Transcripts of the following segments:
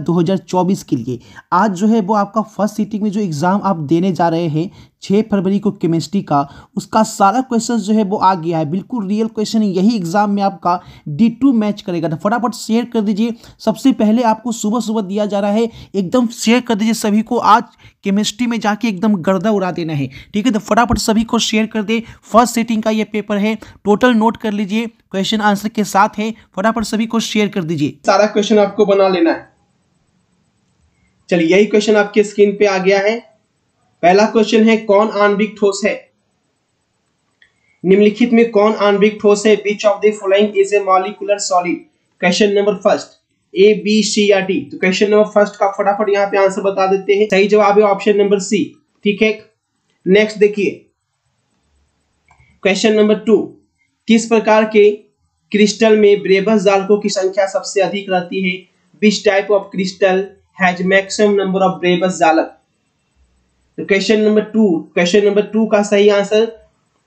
2024 के लिए आज जो है वो आपका फर्स्ट सीटिंग में जो एग्ज़ाम आप देने जा रहे हैं 6 फरवरी को केमिस्ट्री का, उसका सारा क्वेश्चन जो है वो आ गया है। बिल्कुल रियल क्वेश्चन है, यही एग्जाम में आपका D2 मैच करेगा। तो फटाफट शेयर कर दीजिए। सबसे पहले आपको सुबह सुबह दिया जा रहा है, एकदम शेयर कर दीजिए सभी को। आज केमिस्ट्री में जाके एकदम गर्दा उड़ा देना है, ठीक है। तो फटाफट सभी को शेयर कर दे। फर्स्ट सीटिंग का ये पेपर है, टोटल नोट कर लीजिए, क्वेश्चन आंसर के साथ है। फटाफट सभी को शेयर कर दीजिए। सारा क्वेश्चन आपको बना लेना है। चलिए, यही क्वेश्चन आपके स्क्रीन पे आ गया है। पहला क्वेश्चन है, कौन आणविक ठोस है? निम्नलिखित में कौन आणविक ठोस है? Which of the following is a molecular solid? Question number first, A B C या डी। तो क्वेश्चन नंबर फर्स्ट का फटाफट यहाँ पे आंसर बता देते हैं। सही जवाब है ऑप्शन नंबर सी, ठीक है। नेक्स्ट देखिए, क्वेश्चन नंबर 2, किस प्रकार के क्रिस्टल में ब्रेबस जालकों की संख्या सबसे अधिक रहती है? Which type of crystal has maximum number of Bravais जालक? तो क्वेश्चन नंबर 2 का सही आंसर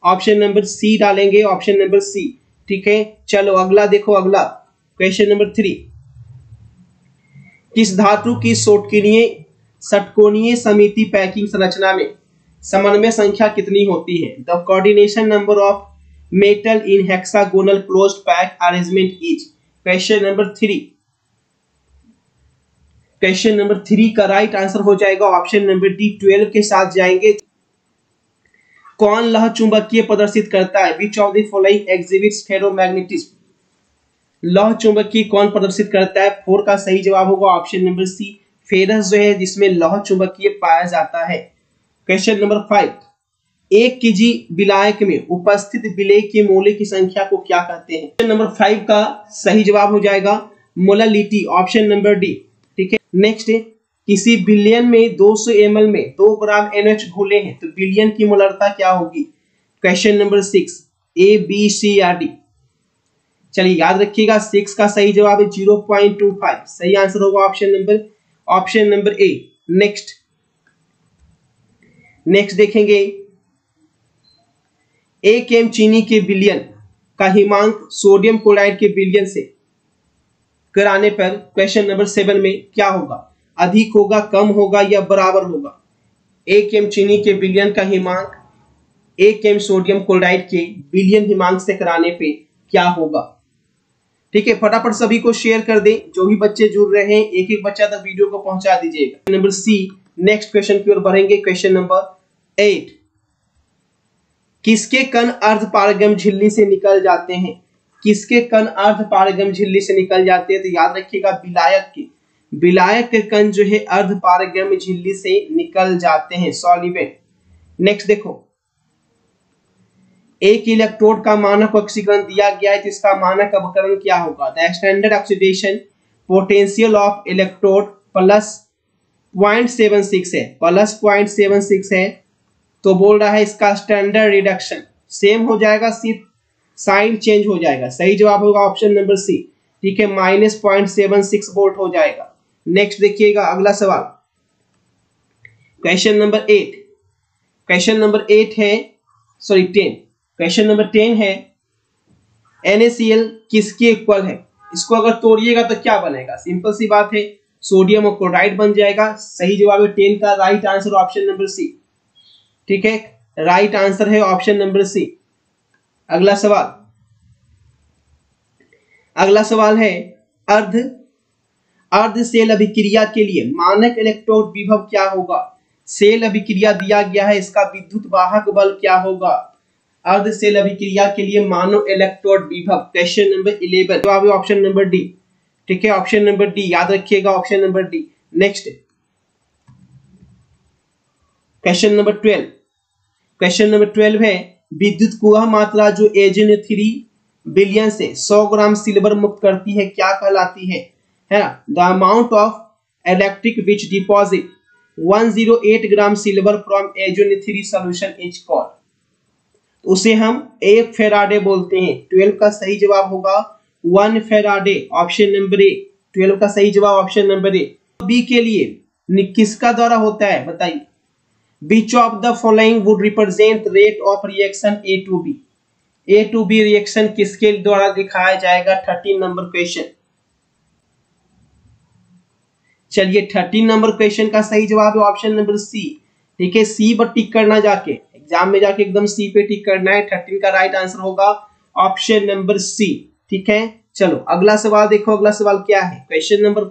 ऑप्शन नंबर सी डालेंगे, ऑप्शन नंबर सी, ठीक है। चलो अगला देखो, अगला क्वेश्चन नंबर 3, किस धातु की षटकोणीय समिति पैकिंग संरचना में समन्वय संख्या कितनी होती है? The coordination number of metal in hexagonal closed pack arrangement is? Question number 3 का राइट आंसर हो जाएगा ऑप्शन नंबर डी, 12 के साथ जाएंगे। कौन लौह चुंबकीय प्रदर्शित करता है? Which of the following exhibits ferromagnetism? लौह चुंबकीय कौन प्रदर्शित करता है? 4 का सही जवाब होगा ऑप्शन नंबर सी, फेरस जो है जिसमें लौह चुंबकीय पाया जाता है। क्वेश्चन नंबर 5, एक केजी विलायक में उपस्थित विलेय के मोले की संख्या को क्या कहते हैं? क्वेश्चन नंबर 5 का सही जवाब हो जाएगा मोलालिटी, ऑप्शन नंबर डी, ठीक है। नेक्स्ट, किसी बिलियन में 200 ml में 2 ग्राम NH घोले हैं तो बिलियन की मोलरता क्या होगी? Question number 6, A B C या डी? चलिए याद रखिएगा, 6 का सही जवाब है 0.25, सही आंसर होगा ऑप्शन नंबर ए। नेक्स्ट देखेंगे, 1 m चीनी के बिलियन का हिमांक सोडियम क्लोराइड के बिलियन से कराने पर क्वेश्चन नंबर 7 में क्या होगा? अधिक होगा, कम होगा या बराबर होगा? 1 m चीनी के बिलियन का हिमांक 1 m सोडियम क्लोराइड के बिलियन हिमांक से कराने पे क्या होगा? ठीक है, फटाफट सभी को शेयर कर दें। जो भी बच्चे जुड़ रहे हैं, एक एक बच्चा तक वीडियो को पहुंचा दीजिएगा। नंबर सी, नेक्स्ट क्वेश्चन की ओर बढ़ेंगे। क्वेश्चन नंबर 8, किसके कण अर्धपारगम झिल्ली से निकल जाते हैं? किसके कण अर्धपारगम झिल्ली से निकल जाते हैं? तो याद रखिएगा, विलायक के कण जो है अर्धपारगम झिल्ली से निकल जाते हैं, सॉल्वेंट। नेक्स्ट देखो, एक इलेक्ट्रोड का मानक ऑक्सीकरण दिया गया है तो इसका मानक अवकरण क्या होगा? The standard oxidation potential of electrode plus 0.76 है, प्लस 0.76 है, तो बोल रहा है इसका स्टैंडर्ड रिडक्शन सेम हो जाएगा, सिर्फ साइन चेंज हो जाएगा। सही जवाब होगा ऑप्शन नंबर सी, ठीक है, -0.76 वोल्ट हो जाएगा। नेक्स्ट देखिएगा अगला सवाल, क्वेश्चन नंबर 10 है, सॉरी 10। क्वेश्चन नंबर 10 है, NaCl किसके इक्वल है? इसको अगर तोड़िएगा तो क्या बनेगा? सिंपल सी बात है, सोडियम और क्लोराइड बन जाएगा। सही जवाब है 10 का right answer option number C, ठीक है, राइट आंसर है ऑप्शन नंबर सी। अगला सवाल है, अर्ध सेल अभिक्रिया के लिए मानक इलेक्ट्रोड विभव क्या होगा? सेल अभिक्रिया दिया गया है, इसका विद्युत वाहक बल क्या होगा? अर्ध सेल अभिक्रिया के लिए मानो इलेक्ट्रोड विभव। क्वेश्चन नंबर 11 जवाब है ऑप्शन नंबर डी, ठीक है, ऑप्शन नंबर डी, याद रखिएगा option number D. Next, question number 12 है, विद्युत कुआह मात्रा जो AgNO3 बिलियन से 100 ग्राम सिल्वर मुक्त करती है क्या कहलाती है ना? The amount of electric which deposit 108 gram silver from AgNO3 solution is called? उसे हम 1 फेराडे बोलते हैं। 12 का सही जवाब होगा 1 फेराडे, ऑप्शन नंबर ए। 12 का सही जवाब ऑप्शन नंबर ए। बी के लिए किसका द्वारा होता है बताइए? Which of the following would represent rate of reaction A to B? A to B reaction किसके द्वारा दिखाया जाएगा? 13 नंबर क्वेश्चन। चलिए 13 नंबर क्वेश्चन का सही जवाब है ऑप्शन नंबर सी। ठीक है, सी पर टिक करना, जाके एग्जाम में जाके एकदम सी पे टिक करना है। 13 का राइट आंसर होगा ऑप्शन नंबर सी। ठीक है, चलो अगला सवाल देखो। अगला सवाल क्या है, क्वेश्चन नंबर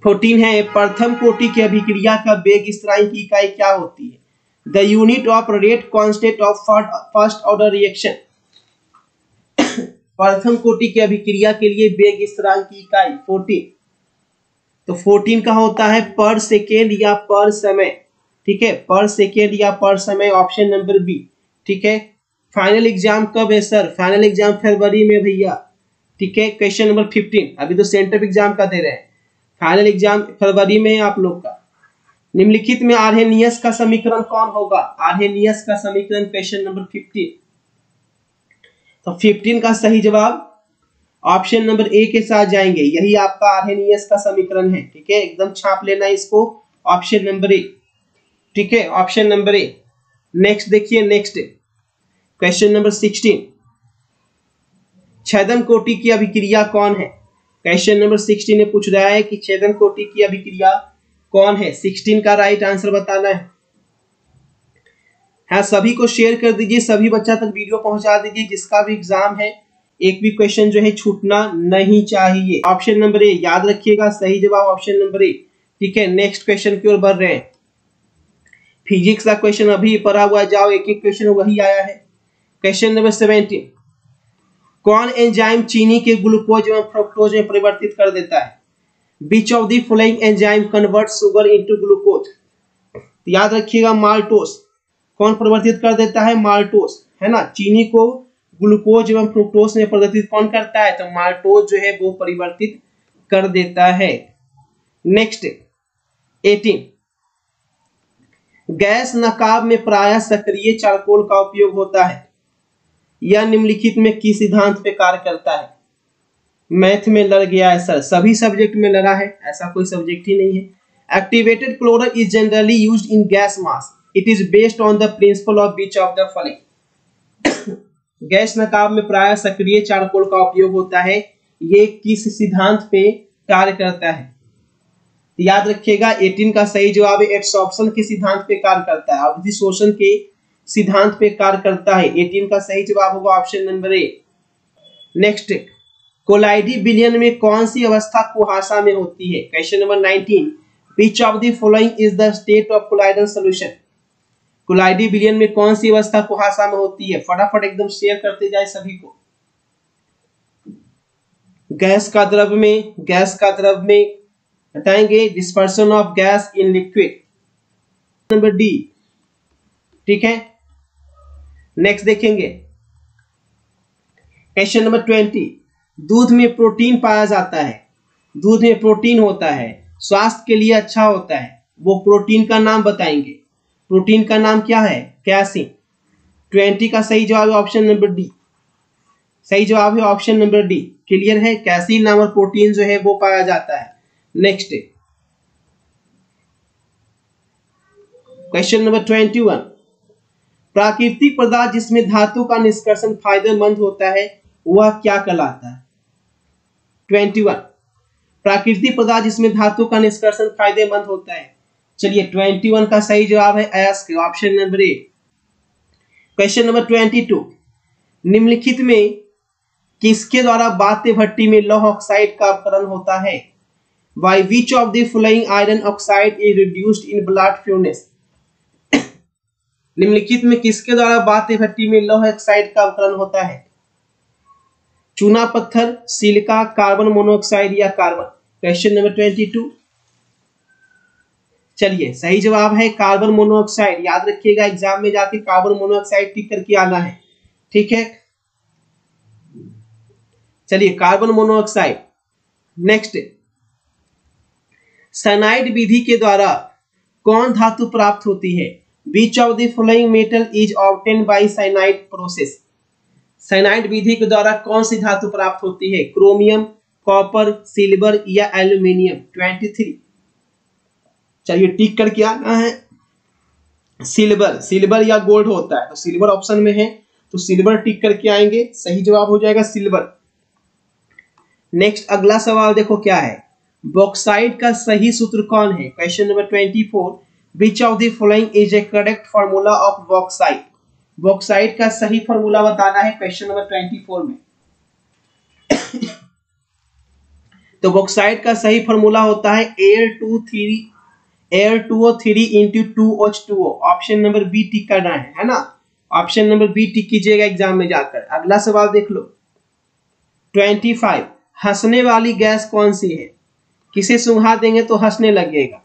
14 है, प्रथम कोटि की अभिक्रिया का वेग स्थिरांक की इकाई क्या होती है? The unit of rate constant of first order reaction. प्रथम कोटि की अभिक्रिया के लिए वेग स्थिरांक की इकाई 14, तो 14 का होता है पर सेकेंड या पर समय। ठीक है, पर सेकेंड या पर समय, ऑप्शन नंबर बी। ठीक है, फाइनल एग्जाम कब है सर? फाइनल एग्जाम फरवरी में भैया। ठीक है, क्वेश्चन नंबर 15, अभी तो सेंटर एग्जाम का दे रहे हैं, फाइनल एग्जाम फरवरी में है आप लोग का। निम्नलिखित में आर्हेनियस का समीकरण कौन होगा? आर्हेनियस का समीकरण, क्वेश्चन नंबर 15। तो 15 का सही जवाब ऑप्शन नंबर ए के साथ जाएंगे, यही आपका आर्हेनियस का समीकरण है। ठीक है, एकदम छाप लेना इसको, ऑप्शन नंबर ए। ठीक है, ऑप्शन नंबर ए। नेक्स्ट देखिए, नेक्स्ट क्वेश्चन नंबर 16, छेदन कोटि की अभिक्रिया कौन है? क्वेश्चन नंबर 16 में पूछ रहा है कि छेदन कोटि की अभिक्रिया कौन है? 16 का राइट आंसर बताना है। हाँ, सभी को शेयर कर दीजिए, सभी बच्चा तक वीडियो पहुंचा दीजिए, जिसका भी एग्जाम है एक भी क्वेश्चन जो है छूटना नहीं चाहिए। ऑप्शन नंबर ए, याद रखिएगा, सही जवाब ऑप्शन नंबर ए। ठीक है, नेक्स्ट क्वेश्चन की ओर बढ़ रहे हैं। फिजिक्स का क्वेश्चन अभी पढ़ा हुआ, जाओ एक एक क्वेश्चन वही आया है। क्वेश्चन नंबर 17, कौन एंजाइम चीनी के ग्लूकोज एवं फ्रुक्टोज में परिवर्तित कर देता है? Which of the following enzyme convert sugar into glucose? याद रखिएगा, माल्टोस। कौन परिवर्तित कर देता है? माल्टोस, है ना। चीनी को ग्लूकोज एवं फ्रुक्टोज में परिवर्तित कौन करता है? तो माल्टोस जो है वो परिवर्तित कर देता है। नेक्स्ट 18, गैस नकाब में प्रायः सक्रिय चारकोल का उपयोग होता है, यह निम्नलिखित में किस सिद्धांत पे कार्य करता है? मैथ में लड़ गया है सर, सभी सब्जेक्ट में लड़ा है, ऐसा कोई सब्जेक्ट ही नहीं है। Activated charcoal is generally used in gas mask, it is based on the principle of which of the following? Gas नकाब में प्रायः सक्रिय चारकोल का उपयोग होता है, ये किस सिद्धांत पे कार्य करता है? याद रखिएगा, 18 का सही जवाब है एब्सॉर्प्शन के सिद्धांत पे कार्य करता है, अवधि शोषण के सिद्धांत पे कार्य करता है। 18 का सही जवाब होगा ऑप्शन नंबर ए। नेक्स्ट, कोलाइडी विलयन में कौन सी अवस्था कुहासा में होती है? Question number 19, which of the following is the state of colloidal solution? कोलाइडी विलयन में कौन सी अवस्था कुहासा में होती है? फटाफट एकदम शेयर करते जाए सभी को। गैस का द्रव में, गैस का द्रव में बताएंगे, dispersion of gas in liquid, number D. ठीक है, नेक्स्ट देखेंगे क्वेश्चन नंबर 20, दूध में प्रोटीन पाया जाता है, दूध में प्रोटीन होता है, स्वास्थ्य के लिए अच्छा होता है, वो प्रोटीन का नाम बताएंगे। प्रोटीन का नाम क्या है? कैसीन। 20 का सही जवाब है ऑप्शन नंबर डी, सही जवाब है ऑप्शन नंबर डी। क्लियर है, कैसीन नामक प्रोटीन जो है वो पाया जाता है। नेक्स्ट क्वेश्चन नंबर 21, प्राकृतिक पदार्थ जिसमें धातु का निष्कर्षण फायदेमंद होता है वह क्या कहलाता है? 21, प्राकृतिक पदार्थ जिसमें धातु का निष्कर्षण फायदेमंद होता है। चलिए 21 का सही जवाब है एस, ऑप्शन नंबर ए। क्वेश्चन नंबर 22, निम्नलिखित में किसके द्वारा बाध्य भट्टी में लौह ऑक्साइड का अपकरण होता है? By which of the following iron oxide is reduced in blast furnace? निम्नलिखित में किसके द्वारा बाध्य भट्टी में लौह ऑक्साइड का अपकरण होता है? चूना पत्थर, सिलिका, कार्बन मोनोऑक्साइड या कार्बन? Question number 22। चलिए सही जवाब है कार्बन मोनोऑक्साइड। याद रखिएगा, एग्जाम में जाके कार्बन मोनोऑक्साइड टिक करके आना है। ठीक है, चलिए कार्बन मोनोऑक्साइड। नेक्स्ट, साइनाइड विधि के द्वारा कौन धातु प्राप्त होती है? Which of the following metal is obtained by cyanide process? साइनाइड विधि के द्वारा कौन सी धातु प्राप्त होती है? क्रोमियम, कॉपर, सिल्वर या एल्यूमिनियम? 23। चलिए टिक करके आना है। सिल्वर, सिल्वर या गोल्ड होता है, तो सिल्वर ऑप्शन में है तो सिल्वर टिक करके आएंगे, सही जवाब हो जाएगा सिल्वर। नेक्स्ट अगला सवाल देखो क्या है, बॉक्साइट का सही सूत्र कौन है? Question number 24, which of the following is A correct formula of bauxite? Bauxite का सही फार्मूला बताना है क्वेश्चन नंबर 24 में। तो बॉक्साइट का सही फार्मूला होता है Al2O3 into 2H2O। Option number B tick करना है ना? ऑप्शन नंबर बी टिक कीजिएगा एग्जाम में जाकर। अगला सवाल देख लो 25, हंसने वाली गैस कौन सी है? किसे सुंघा देंगे तो हंसने लगेगा।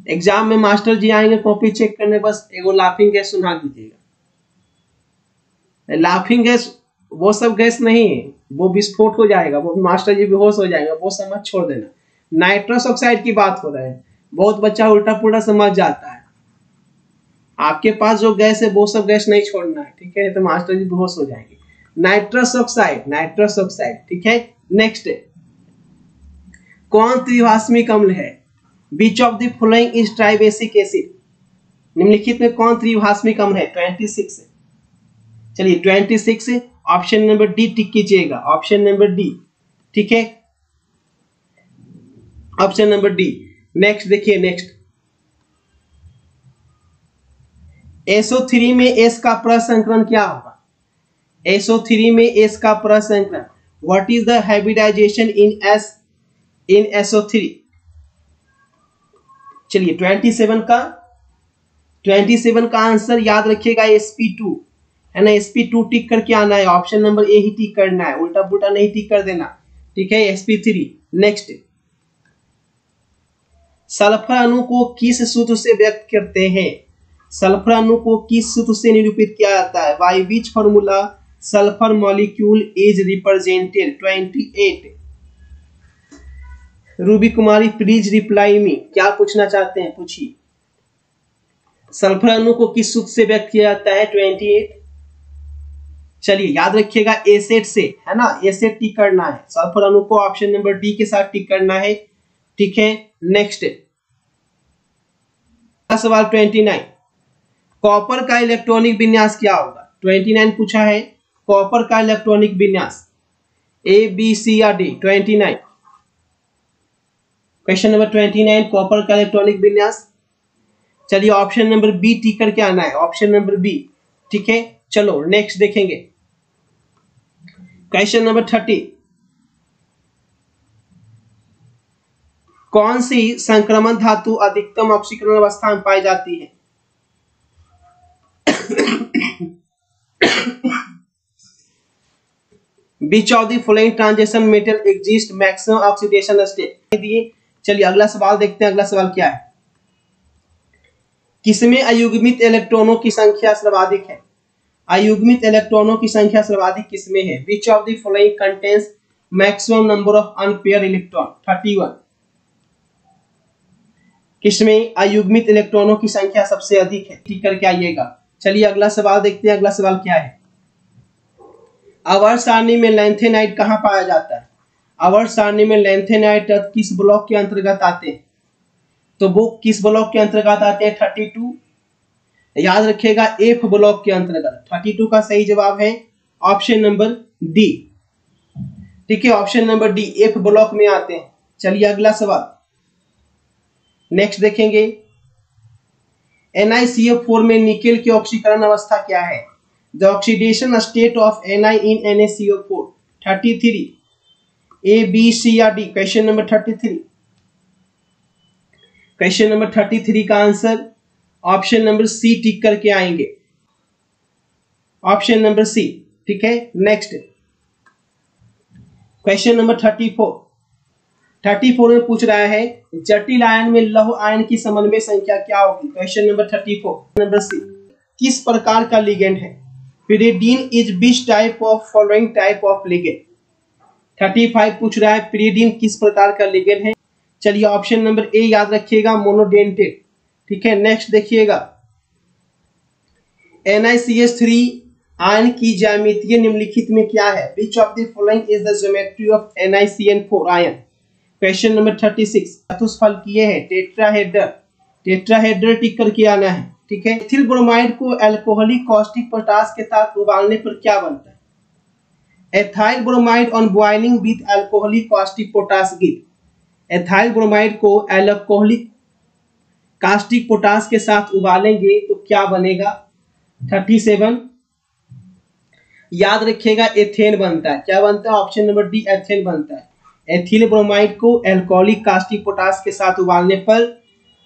एग्जाम में मास्टर जी आएंगे कॉपी चेक करने, बस एगो लाफिंग गैस सुंघा दीजिएगा। लाफिंग गैस वो सब गैस नहीं है, वो विस्फोट हो जाएगा, वो मास्टर जी बेहोश हो जाएगा, वो समझ छोड़ देना। नाइट्रस ऑक्साइड की बात हो रहा है। बहुत बच्चा उल्टा पुल्टा समझ जाता है। आपके पास जो गैस है वो सब गैस नहीं छोड़ना है, ठीक है? तो मास्टर जी बेहोश हो जाएंगे। नाइट्रस ऑक्साइड, ठीक है। नेक्स्ट, कौन त्रिभाषमिक अम्ल है? Which of the following is tribasic acid? निम्नलिखित में कौन त्रिभाषमिक अम्ल है? 26 है। चलिए 26 है, ऑप्शन नंबर डी टिक कीजिएगा, ऑप्शन नंबर डी, ठीक है, ऑप्शन नंबर डी। नेक्स्ट देखिए, नेक्स्ट SO3 में S का प्रसंकरण क्या होगा? SO3 में S का प्रसंकरण, what is the hybridization in SO3? चलिए 27 का आंसर याद रखिएगा sp2 है ना। sp2 टिक करके आना है, ऑप्शन नंबर ए ही टिक करना है, उल्टा पुल्टा नहीं टिक कर देना, ठीक है। sp3। नेक्स्ट, सल्फर अणु को किस सूत्र से व्यक्त करते हैं? सल्फर अणु को किस सूत्र से निरूपित किया जाता है? By which formula sulphur molecule is represented? 28, Ruby Kumari please reply me, क्या पूछना चाहते हैं पूछिए। सल्फर अणु को किस सूत्र से व्यक्त किया जाता है? 28। चलिए याद रखिएगा एसिड से, है ना, एसिड टिक करना है। सल्फर अणु को ऑप्शन नंबर डी के साथ टिक करना है, ठीक है। नेक्स्ट सवाल 29, कॉपर का इलेक्ट्रॉनिक विन्यास क्या होगा? 29 पूछा है, कॉपर का इलेक्ट्रॉनिक विन्यास ए बी सी या डी? 29, क्वेश्चन नंबर 29, कॉपर का इलेक्ट्रॉनिक विन्यास। चलिए ऑप्शन नंबर बी टिक करके आना है, ऑप्शन नंबर बी, ठीक है। चलो नेक्स्ट देखेंगे क्वेश्चन नंबर 30, कौन सी संक्रमण धातु अधिकतम ऑक्सीकरण अवस्था में पाई जाती है? Which of the following transition metal exist maximum oxidation state दिए। चलिए अगला सवाल देखते हैं, अगला सवाल क्या है? किसमें अयुग्मित इलेक्ट्रॉनों की संख्या सर्वाधिक है? अयुग्मित इलेक्ट्रॉनों की संख्या सर्वाधिक किसमें है? Which of the following contains maximum number of unpaired electron? 31, किसमें अयुग्मित इलेक्ट्रॉनों की संख्या सबसे अधिक है? ठीक करके आइएगा। चलिए अगला सवाल देखते हैं, अगला सवाल क्या है? आवर्त सारणी में लैंथेनाइट कहां पाया जाता है? आवर्त सारणी में लैंथेनाइट किस ब्लॉक के अंतर्गत आते हैं? तो वो किस ब्लॉक के अंतर्गत आते हैं? 32, याद रखिएगा एफ ब्लॉक के अंतर्गत। 32 का सही जवाब है ऑप्शन नंबर डी, ठीक है, option number D, F block में आते हैं। चलिए अगला सवाल नेक्स्ट देखेंगे, NiCO4 में निकेल की ऑक्सीकरण अवस्था क्या है? The oxidation state of Na in NaCO4। 33, A B C या D? Question number 33, question number 33 का answer option number C tick करके आएंगे, ऑप्शन नंबर सी, ठीक है। नेक्स्ट क्वेश्चन नंबर 34 में पूछ रहा है जटिल आयन में लौह आयन की समन्वय संख्या क्या होगी? क्वेश्चन नंबर 34, नंबर सी, किस प्रकार का लिगेंड है? pyridine is which type of following type of ligand? 35 पूछ रहा है pyridine किस प्रकार का लिगेंड है? चलिए ऑप्शन नंबर ए याद रखिएगा, मोनोडेंटेड, ठीक है। नेक्स्ट देखिएगा, NiCH3 आयन की ज्यामितीय निम्नलिखित में क्या है? Which of the following is the geometry of NiCN4 ion? Question number 36, चतुष्फलकीय है, टेट्राहेड्रल टिक करके आना है, ठीक है। एथिल ब्रोमाइड को अल्कोहलिक कॉस्टिक पोटास के साथ उबालने पर क्या बनता है? Ethyl bromide on boiling with alcoholic caustic potash give. Ethyl bromide को एल्कोहलिक कास्टिक पोटास के साथ उबालेंगे तो क्या बनेगा? 37। याद रखिएगा एथेन बनता है। क्या बनता है? ऑप्शन नंबर डी एथेन बनता है। एथिल ब्रोमाइड को एल्कोहलिक कास्टिक पोटास के साथ उबालने पर,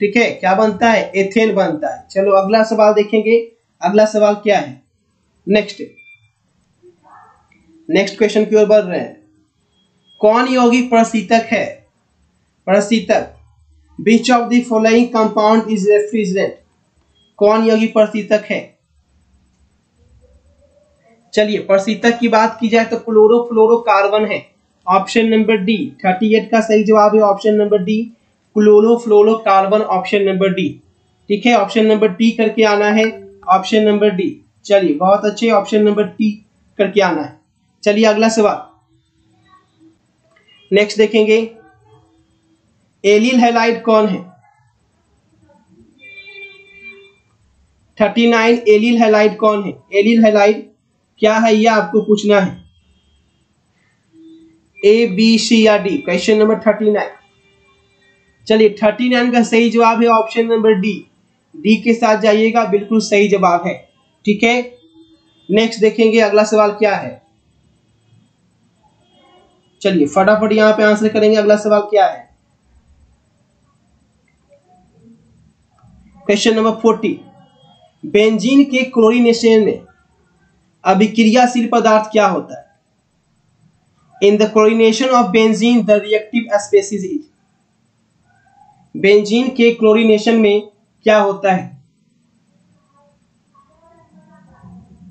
ठीक है, क्या बनता है? एथेन बनता है। चलो अगला सवाल देखेंगे। अगला सवाल क्या है? नेक्स्ट क्वेश्चन की ओर बढ़ रहे हैं। कौन यौगिक प्रशीतक है? प्रशीतक, which of the following compound is refrigerant? कौन यौगिक प्रशीतक है? चलिए प्रशीतक की बात की जाए तो क्लोरोफ्लोरोकार्बन है। ऑप्शन नंबर डी 38 का सही जवाब है। Option number D chlorofluorocarbon, option number D. ठीक है, ऑप्शन नंबर डी करके आना है। Option number D. चलिए बहुत अच्छे, ऑप्शन नंबर डी करके आना है। चलिए अगला सवाल नेक्स्ट देखेंगे। एलिल हैलाइड कौन है? 39 एलिल हैलाइड कौन है? एलिल हैलाइड क्या है यह आपको पूछना है। ए, बी, सी या डी? Question number 39। चलिए 39 का सही जवाब है ऑप्शन नंबर डी। डी के साथ जाइएगा, बिल्कुल सही जवाब है। ठीक है, नेक्स्ट देखेंगे अगला सवाल क्या है। चलिए फटाफट यहां पे आंसर करेंगे। अगला सवाल क्या है? Question number 40। बेंजीन के क्लोरीनेशन में अभिक्रियाशील पदार्थ क्या होता है? In the chlorination of benzene the reactive species is. Benzene के क्लोरीनेशन में क्या होता है?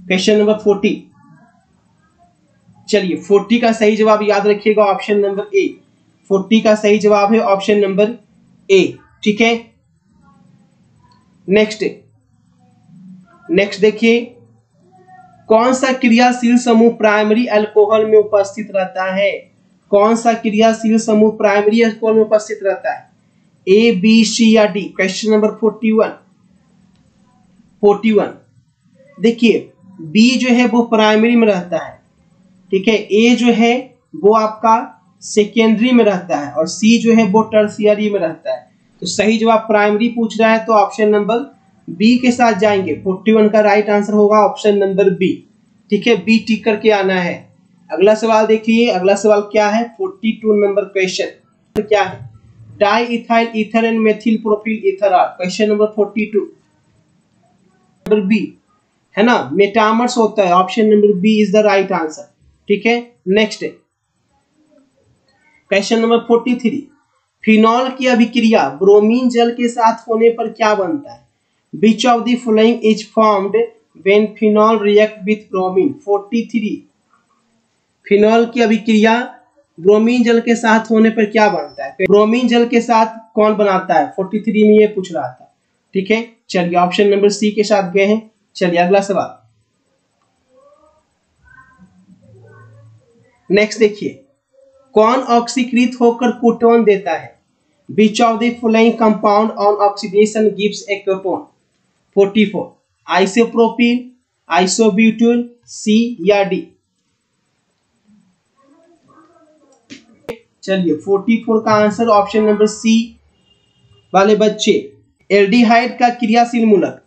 Question number 40। चलिए 40 का सही जवाब याद रखिएगा, ऑप्शन नंबर ए। 40 का सही जवाब है ऑप्शन नंबर ए। ठीक है, नेक्स्ट देखिए। कौन सा क्रियाशील समूह प्राइमरी अल्कोहल में उपस्थित रहता है? कौन सा क्रियाशील समूह प्राइमरी अल्कोहल में उपस्थित रहता है? ए, बी, सी या डी? Question number 41। देखिए बी जो है वो प्राइमरी में रहता है, ठीक है। ए जो है वो आपका सेकेंडरी में रहता है और सी जो है वो टर्शियरी में रहता है। तो सही जवाब प्राइमरी पूछ रहा है तो ऑप्शन नंबर बी के साथ जाएंगे। 41 का राइट आंसर होगा ऑप्शन नंबर बी। ठीक है, बी टिक करके आना है। अगला सवाल देखिए। अगला सवाल क्या है? 42 नंबर क्वेश्चन क्या है? Diethyl ether and methyl propyl ether are. Question number 42 number B है ना, मेटामर्स होता है। Option number B is the right answer. ठीक है, नेक्स्ट क्वेश्चन नंबर 43। फिनॉल की अभिक्रिया ब्रोमीन जल के साथ होने पर क्या बनता है? Which of the following is formed when phenol react with bromine? 43। Phenol की अभिक्रिया ब्रोमीन जल के साथ होने पर क्या बनता है? ब्रोमीन जल के साथ कौन बनाता है? 43 में ये पूछ रहा था। ठीक है, चलिए ऑप्शन नंबर सी के साथ गए हैं। चलिए अगला सवाल नेक्स्ट देखिए। कौन ऑक्सीकृत होकर कीटोन देता है? Which of the following compound on oxidation gives a ketone? 44 isopropyl, isobutyl, सी या डी? चलिए 44 का आंसर ऑप्शन नंबर सी वाले बच्चे। एल्डिहाइड का क्रियाशील मूलक,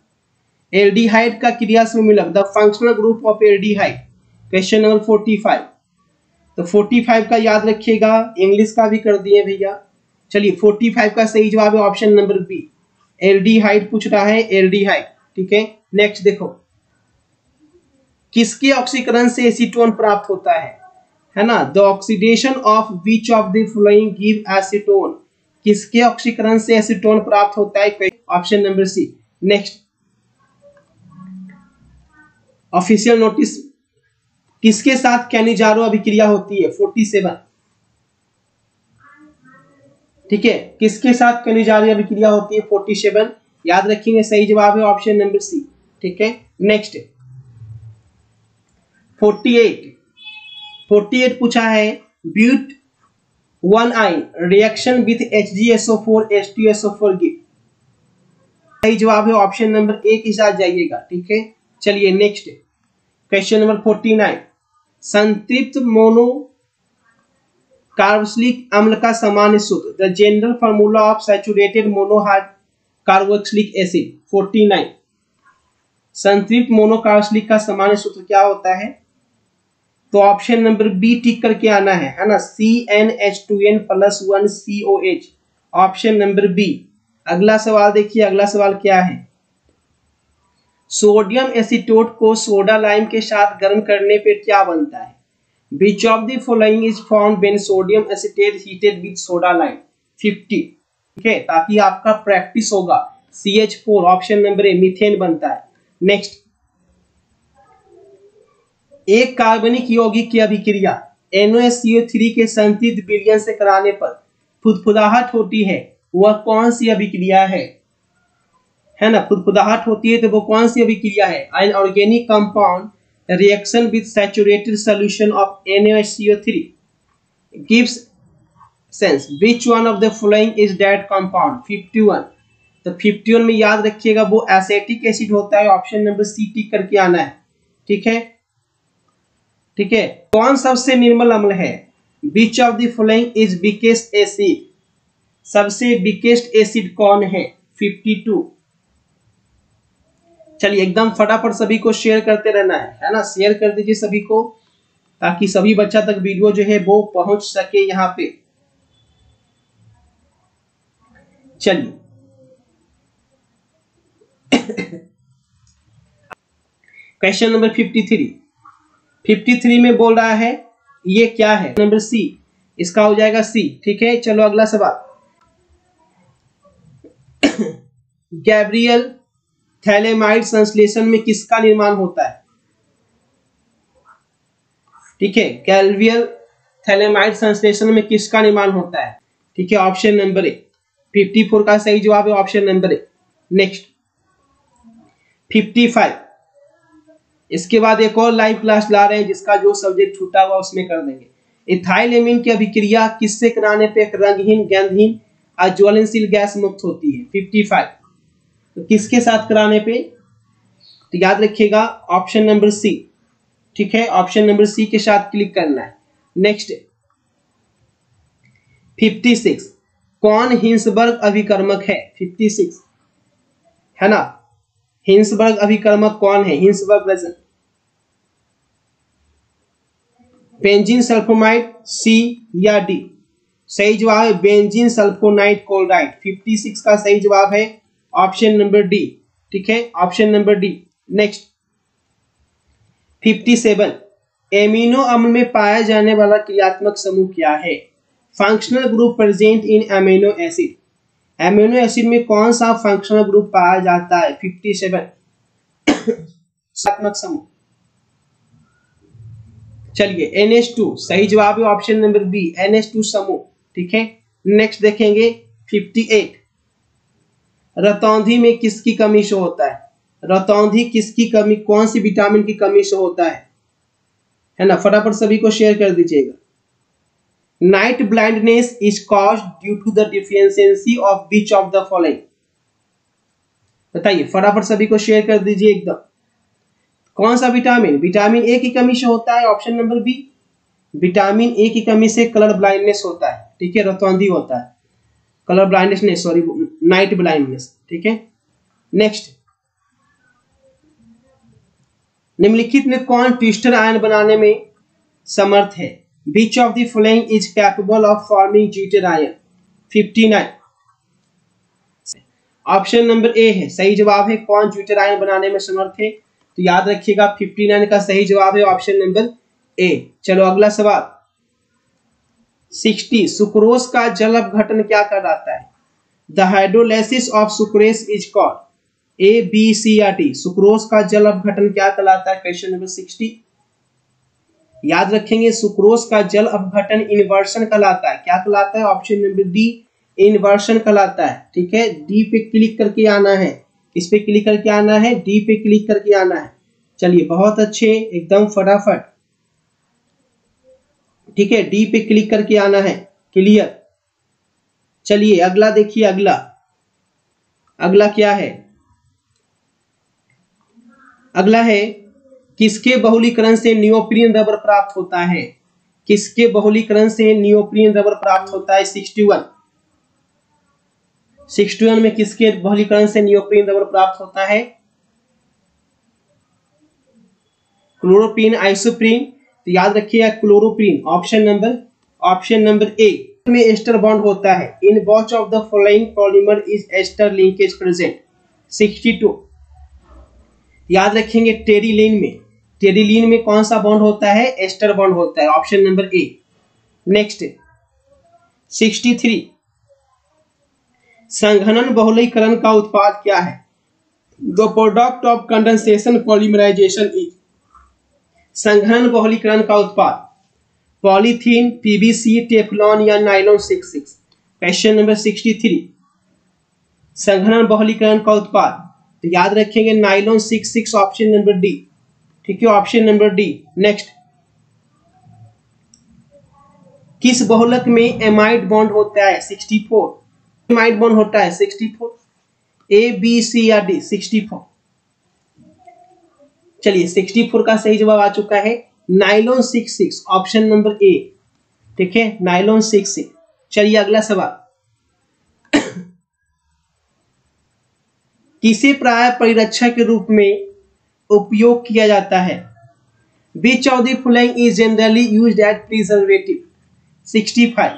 एल्डिहाइड का क्रियाशील मूलक, the functional group of aldehyde. Question number 45। तो 45 का याद रखिएगा, इंग्लिश का भी कर दिए भैया। चलिए 45 का सही जवाब है ऑप्शन नंबर बी। एल्डिहाइड पूछ रहा है, एल्डिहाइड। ठीक है, नेक्स्ट देखो। किसके ऑक्सीकरण से एसीटोन प्राप्त होता है ना? The oxidation of which of the following give acetone. किसके ऑक्सीकरण से एसीटोन प्राप्त होता है? Option number C. Next official notice. किसके साथ कैनिजारो अभिक्रिया होती है? 47। ठीक है, किसके साथ कैनिजारो अभिक्रिया होती है? 47 याद रखेंगे, सही जवाब है ऑप्शन नंबर सी। ठीक है, नेक्स्ट 48 पूछा है। ब्यूट 1 आइन reaction with HgSO4 H2SO4 give. सही जवाब है ऑप्शन नंबर ए के साथ जाइएगा। ठीक है, चलिए नेक्स्ट क्वेश्चन नंबर 49। संतृप्त कार्बोक्सिलिक अम्ल का सामान्य सूत्र, the general formula of saturated monohydric carboxylic acid. 49 संतृप्त मोनोकार्बोक्सिलिक का सामान्य सूत्र क्या होता है? तो ऑप्शन नंबर बी टिक करके आना है ना, CnH2n+1COH, ऑप्शन नंबर बी। अगला सवाल देखिए, अगला सवाल क्या है? सोडियम एसीटोट को सोडा लाइम के साथ गर्म करने पर क्या बनता है? Which of the following is formed when sodium acetate heated with soda lime? 50, ठीक है, ताकि आपका प्रैक्टिस होगा। CH4 ऑप्शन नंबर ए, मीथेन बनता है। नेक्स्ट, एक कार्बनिक यौगिक की अभिक्रिया NaCO3 के संतृप्त विलयन से कराने पर फुदफुदाहट होती है, वह कौन सी अभिक्रिया है ना? फुदफुदाहट होती है तो वो कौन सी अभिक्रिया है? An organic compound reaction with saturated solution of NaCO3 gives sense. Which one of the following is that compound? 51, तो 51 में याद रखिएगा वो एसिटिक एसिड होता है, ऑप्शन नंबर सी टिक करके आना है। ठीक है, ठीक है। कौन सबसे निर्मल अम्ल है? Which of the following is weakest acid? सबसे weakest एसिड कौन है? 52। चलिए एकदम फटाफट सभी को शेयर करते रहना है ना, शेयर कर दीजिए सभी को, ताकि सभी बच्चा तक वीडियो जो है वो पहुंच सके यहाँ पे। चलिए क्वेश्चन नंबर 53 में बोल रहा है ये क्या है? नंबर सी, इसका हो जाएगा सी। ठीक है, चलो अगला सवाल। गैब्रियल थैलेमाइड संश्लेषण में किसका निर्माण होता है? ठीक है, गैब्रियल थैलेमाइड संश्लेषण में किसका निर्माण होता है? ठीक है, ऑप्शन नंबर ए। 54 का सही जवाब है ऑप्शन नंबर ए। नेक्स्ट 55, इसके बाद एक और लाइव क्लास ला रहे हैं जिसका जो सब्जेक्ट छूटा हुआ उसमें कर देंगे। इथाइल एमीन की अभिक्रिया किससे कराने पे रंगहीन, गंधहीन, अज्वलनशील गैस मुक्त होती है? 55, तो किसके साथ कराने पे? तो याद रखिएगा ऑप्शन नंबर सी। ठीक है, ऑप्शन नंबर सी के साथ क्लिक करना है। नेक्स्ट 56, कौन हिंसबर्ग अभिकर्मक है? 56 है ना, हिंसबर्ग अभिकर्मक कौन है? हिंसबर्ग रेजन, बेंजीन सल्फोनाइड, सी या डी? सही जवाब है बेंजीन सल्फोनाइड क्लोराइड। 56 का सही जवाब है ऑप्शन नंबर डी। ठीक है, option number D. Next 57, amino अम्ल में पाया जाने वाला क्रियात्मक समूह क्या है? Functional group present in amino acid. Amino acid में कौन सा फंक्शनल ग्रुप पाया जाता है? 57 क्रियात्मक समूह। चलिए NH2 सही जवाब है ऑप्शन नंबर बी, NH2 समूह। ठीक है, नेक्स्ट देखेंगे 58, रतौंधी में किसकी कमी से होता है? रतौंधी किसकी कमी, कौन सी विटामिन की कमी से होता है ना? फटाफट सभी को शेयर कर दीजिएगा। Night blindness is caused due to the deficiency of which of the following? बताइए, फटाफट सभी को शेयर कर दीजिए एकदम। कौन सा विटामिन? विटामिन ए की कमी से होता है, option number B. Vitamin A की कमी से कलर ब्लाइंडनेस होता है। ठीक है, रतौंधी होता है, कलर ब्लाइंडनेस नहीं, सॉरी, नाइट ब्लाइंडनेस। ठीक है, नेक्स्ट निम्नलिखित में कौन ट्विस्टर आयन बनाने में समर्थ है? Which of the following is capable of forming zwitter ion? 59 option number ए है सही जवाब है। कौन ज्यूटर आयन बनाने में समर्थ है? तो याद रखिएगा 59 का सही जवाब है ऑप्शन नंबर ए। चलो अगला सवाल 60, सुक्रोज का जल अपघटन क्या कहलाता है? The hydrolysis of sucrase is called, A B C या डी? सुक्रोज का जल अपघटन क्या कहलाता है? क्वेश्चन नंबर 60 याद रखेंगे, सुक्रोज का जल अपघटन इन्वर्शन कहलाता है। क्या कहलाता है? ऑप्शन नंबर डी, इन्वर्शन कहलाता है। ठीक है, डी पे क्लिक करके आना है, इस पे क्लिक करके आना है, डी पे क्लिक करके आना है। चलिए बहुत अच्छे, एकदम फटाफट। ठीक है, डी पे क्लिक करके आना है, क्लियर। चलिए अगला देखिए, अगला क्या है? अगला है किसके बहुलीकरण से नियोप्रीन रबर प्राप्त होता है? किसके बहुलीकरण से नियोप्रीन रबर प्राप्त होता है? 61 में किसके बहुलीकरण से नियोप्रीन रबर प्राप्त होता है? Chloroprene, isoprene. तो याद रखिएगा क्लोरोप्रीन, ऑप्शन नंबर ए में एस्टर बॉन्ड होता है। In which of the following polymer is ester linkage present? 62। याद रखेंगे टेरिलीन में कौन सा बॉन्ड होता है? एस्टर बॉन्ड होता है, ऑप्शन नंबर ए। नेक्स्ट 63, संघनन बहुलकीकरण का उत्पाद क्या है? The product of condensation polymerization is. संघनन बहुलीकरण का उत्पाद पॉलीथीन, पीवीसी, टेफ्लॉन या नायलॉन 66। क्वेश्चन नंबर 63, संघनन बहुलीकरण का उत्पाद, तो याद रखेंगे नायलॉन 66, ऑप्शन नंबर डी। ठीक है, ऑप्शन नंबर डी। नेक्स्ट, किस बहुलक में एमाइड बॉन्ड होता है? 64। एमाइड बॉन्ड होता है 64। ए, बी, सी या डी? 64। चलिए 64 का सही जवाब आ चुका है नायलॉन 66, ऑप्शन नंबर ए। ठीक है, नायलॉन 66। चलिए अगला सवाल, किसे प्राय परिरक्षा के रूप में उपयोग किया जाता है? Which of the following is generally used as preservative? 65।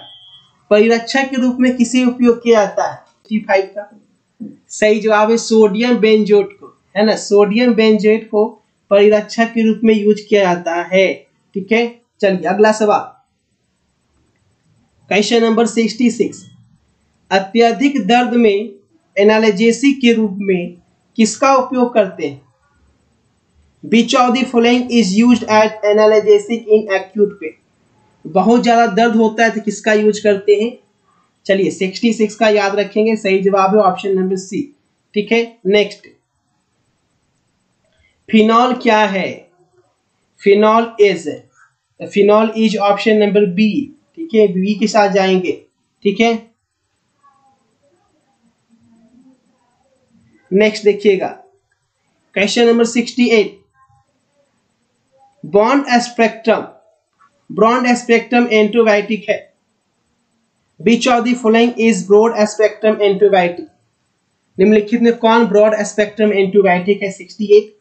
परिरक्षा के रूप में किसे उपयोग किया जाता है? 65 का सही जवाब है सोडियम बेंजोएट को, है ना। सोडियम बेंजोएट को परिरक्षा के रूप में यूज किया जाता है। ठीक है, चलिए अगला सवाल, क्वेश्चन नंबर 66, अत्यधिक दर्द में एनाल्जेसिक के रूप में किसका उपयोग करते हैं? Which of the following is used as analgesic in acute pain? बहुत ज्यादा दर्द होता है तो किसका यूज करते हैं? चलिए 66 का याद रखेंगे, सही जवाब है ऑप्शन नंबर सी। ठीक है, नेक्स्ट, फिनॉल क्या है? Phenol is option number B. ठीक है, बी के साथ जाएंगे। ठीक है, नेक्स्ट देखिएगा, question number 68, broad spectrum antibiotic है। Which of the following is broad spectrum antibiotic? निम्नलिखित में कौन ब्रॉड स्पेक्ट्रम एंटीबायोटिक है? 68।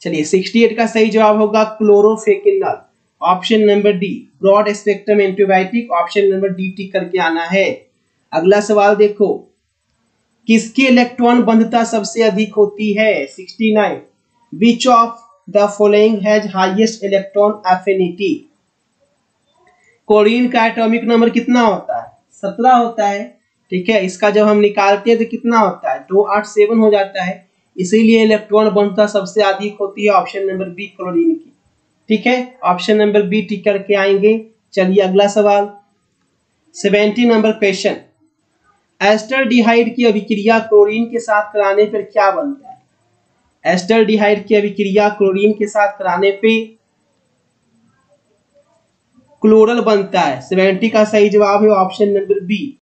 चलिए 68 का सही जवाब होगा क्लोरोफेकिनॉल, option number D. Broad spectrum antibiotic, option number D tick करके आना है। अगला सवाल देखो, किसकी इलेक्ट्रॉन बंधुता सबसे अधिक होती है? 69। Which of the following has highest electron affinity? Chlorine का एटॉमिक नंबर कितना होता है? 17 होता है। ठीक है, इसका जब हम निकालते हैं तो कितना होता है? 287 हो जाता है, इसीलिए इलेक्ट्रॉन बंधुता सबसे अधिक होती है, ऑप्शन नंबर बी क्लोरीन की। ठीक है, ऑप्शन नंबर बी टिक करके आएंगे। चलिए अगला सवाल, 70 नंबर क्वेश्चन, एस्टरडिहाइड की अभिक्रिया क्लोरीन के साथ कराने पर क्या बनता है? एस्टरडिहाइड की अभिक्रिया क्लोरीन के साथ कराने पे क्लोरल बनता है। 70 का सही जवाब है ऑप्शन नंबर बी।